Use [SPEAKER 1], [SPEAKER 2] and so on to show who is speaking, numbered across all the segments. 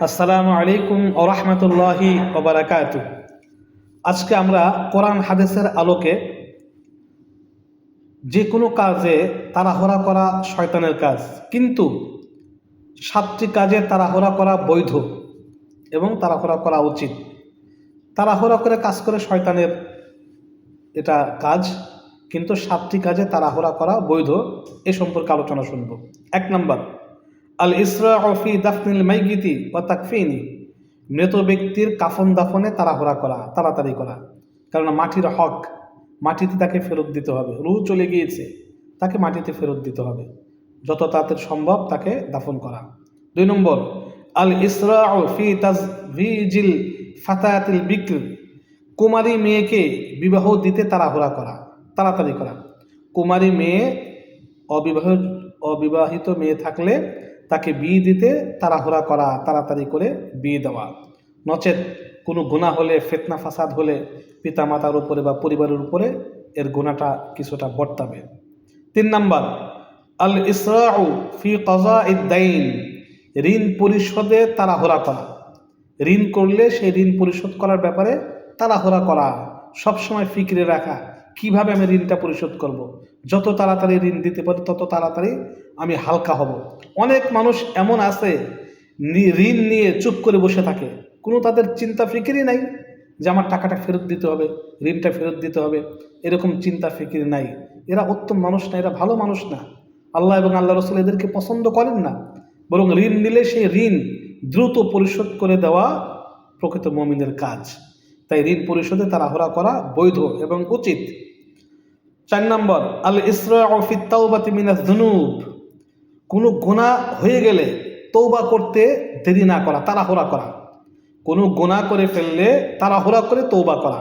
[SPEAKER 1] আসসালামু আলাইকুম ওয়া রাহমাতুল্লাহি ওয়া বারাকাতুহু। আজকে আমরা কোরআন হাদিসের আলোকে যে কোনো কাজে তাড়াহুড়া করা শয়তানের কাজ, কিন্তু 7টি কাজে তাড়াহুড়া করা বৈধ এবং তাড়াহুড়া করা উচিত। তাড়াহুড়া করে কাজ করে শয়তানের এটা কাজ, কিন্তু 7টি কাজে তাড়াহুড়া করা বৈধ। এ সম্পর্কে আলোচনা শুনব। 1 নম্বর, আল ইসরাউ ফি দাফনিল মাইয়িতি ওয়া তাকফিনি, মৃত ব্যক্তির কাফন দাফনে তাড়াহুড়া করা, তাড়াতাড়ি করা। কারণ মাটির হক, মাটিতে তাকে ফেরত দিতে হবে। রূহ চলে গিয়েছে, তাকে মাটিতে ফেরত দিতে হবে। যত তাড়াতাড়ি সম্ভব তাকে দাফন করা। 2 নম্বর, আল ইসরাউ ফি তাজভিজিল ফাতাতিল বিক্র, কুমারী মেয়েকে বিবাহ দিতে তাড়াহুড়া করা, তাড়াতাড়ি করা। কুমারী মেয়ে, অবিবাহিত মেয়ে থাকলে তাকে বিয়ে দিতে তাড়াহুড়া করা, তাড়াতাড়ি করে বিয়ে দেওয়া। নচেত কোনো গুনাহ হলে, ফিতনা ফাসাদ হলে পিতামাতার উপরে বা পরিবারের উপরে এর গুনাহটা কিছুটা বর্তাবে। 3 নম্বর, আল ইসরাউ ফি কাযাইদ দাইন, ঋণ পরিশোধে তাড়াহুড়া করা। ঋণ করলে সেই ঋণ পরিশোধ করার ব্যাপারে তাড়াহুড়া করা, সবসময় ফিকিরে রাখা কিভাবে আমি ঋণটা পরিশোধ করব। যত তাড়াতাড়ি ঋণ দিতে পারি তত তাড়াতাড়ি আমি হালকা হব। অনেক মানুষ এমন আছে ঋণ নিয়ে চুপ করে বসে থাকে, কোনো তাদের চিন্তা ফিকিরই নাই যে আমার টাকাটা ফেরত দিতে হবে, ঋণটা ফেরত দিতে হবে, এরকম চিন্তা ফিকির নাই। এরা উত্তম মানুষ না, এরা ভালো মানুষ না। আল্লাহ এবং আল্লাহ রসুল এদেরকে পছন্দ করেন না। বরং ঋণ নিলে সেই ঋণ দ্রুত পরিশোধ করে দেওয়া প্রকৃত মুমিনের কাজ। তাই ঋণ পরিশোধে তাড়াহুড়া করা বৈধ এবং উচিত। 4 নম্বর, আল ইসরাউ ফি তাওবাতি মিনাজ যুনুব, কোনো গুনাহ হয়ে গেলে তওবা করতে দেরি না করা, তাড়াহুড়া করা। কোনো গুনাহ করে ফেললে তাড়াহুড়া করে তওবা করা।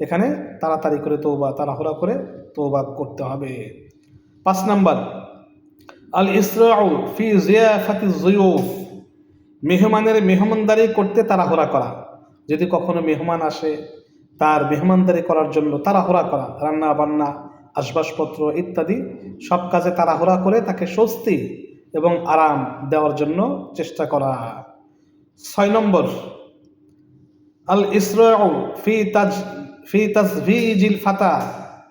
[SPEAKER 1] এখানে তাড়াতাড়ি করে তওবা, তাড়াহুড়া করে তওবা করতে হবে। 5 নম্বর, আল ইসরাউ ফি জিয়াফাতি যুয়ুফ, মেহমানের মেহমানদারি করতে তাড়াহুড়া করা। যদি কখনো মেহমান আসে তার মেহমানদারি করার জন্য তাড়াহুড়া করা, রান্না বান্না, আসবাবপত্র ইত্যাদি সব কাজে তাড়াহুড়া করে তাকে স্বস্তি এবং আরাম দেওয়ার জন্য চেষ্টা করা। 6 নম্বর, আল ইসরাউ ফি তাজভিজিল ফাতা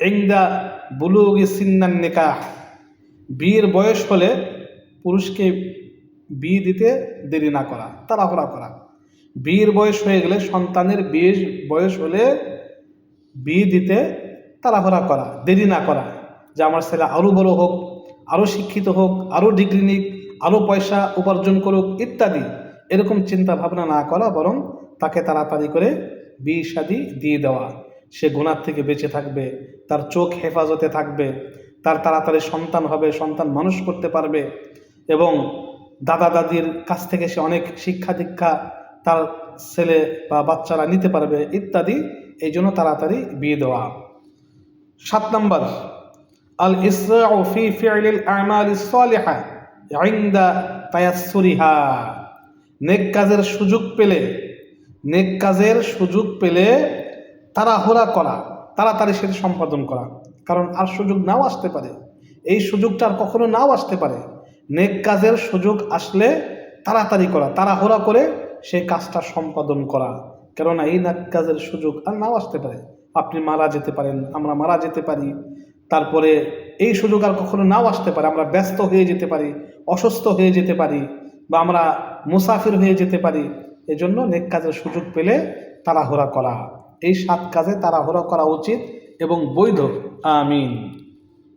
[SPEAKER 1] ইনদা বুলুগি সিন্নান নিকাহ, বিয়ের বয়স হলে পুরুষকে বিয়ে দিতে দেরি না করা, তাড়াহুড়া করা। বিয়ের বয়স হয়ে গেলে, সন্তানের বিয়ের বয়স হলে বিয়ে দিতে তাড়াহুড়া করা, দেরি না করা। যে আমার ছেলে আরও বড় হোক, আরও শিক্ষিত হোক, আরও ডিগ্রি নিক, আরও পয়সা উপার্জন করুক ইত্যাদি, এরকম চিন্তা ভাবনা না করা, বরং তাকে তাড়াতাড়ি করে বিয়ে শাদী দিয়ে দেওয়া। সে গুনাহ থেকে বেঁচে থাকবে, তার চোখ হেফাজতে থাকবে, তার তাড়াতাড়ি সন্তান হবে, সন্তান মানুষ করতে পারবে এবং দাদা দাদির কাছ থেকে সে অনেক শিক্ষা দীক্ষা তার ছেলে বা বাচ্চারা নিতে পারবে ইত্যাদি। এই জন্য তাড়াতাড়ি বিয়ে দেওয়া। 7 নম্বর, আল ইসরাউ ফি ফি'লিল আমালিস সালিহা ইনদা তায়াসসুরিহা, নেক কাজের সুযোগ পেলে তাড়াহুড়া করা, তাড়াতাড়ি সেটা সম্পাদন করা। কারণ আর সুযোগ নাও আসতে পারে, এই সুযোগটা আর কখনো নাও আসতে পারে। নেক কাজের সুযোগ আসলে তাড়াতাড়ি করা, তাড়াহুড়া করে সেই কাজটা সম্পাদন করা। কেননা এই নেক কাজের সুযোগ আর নাও আসতে পারে। আপনি মারা যেতে পারেন, আমরা মারা যেতে পারি, তারপরে এই সুযোগ আর কখনো নাও আসতে পারে। আমরা ব্যস্ত হয়ে যেতে পারি, অসুস্থ হয়ে যেতে পারি, বা আমরা মুসাফির হয়ে যেতে পারি। এজন্য নেক কাজের সুযোগ পেলে তাড়াহুড়া করা। এই 7 কাজে তাড়াহুড়া করা উচিত এবং বৈধ। আমিন।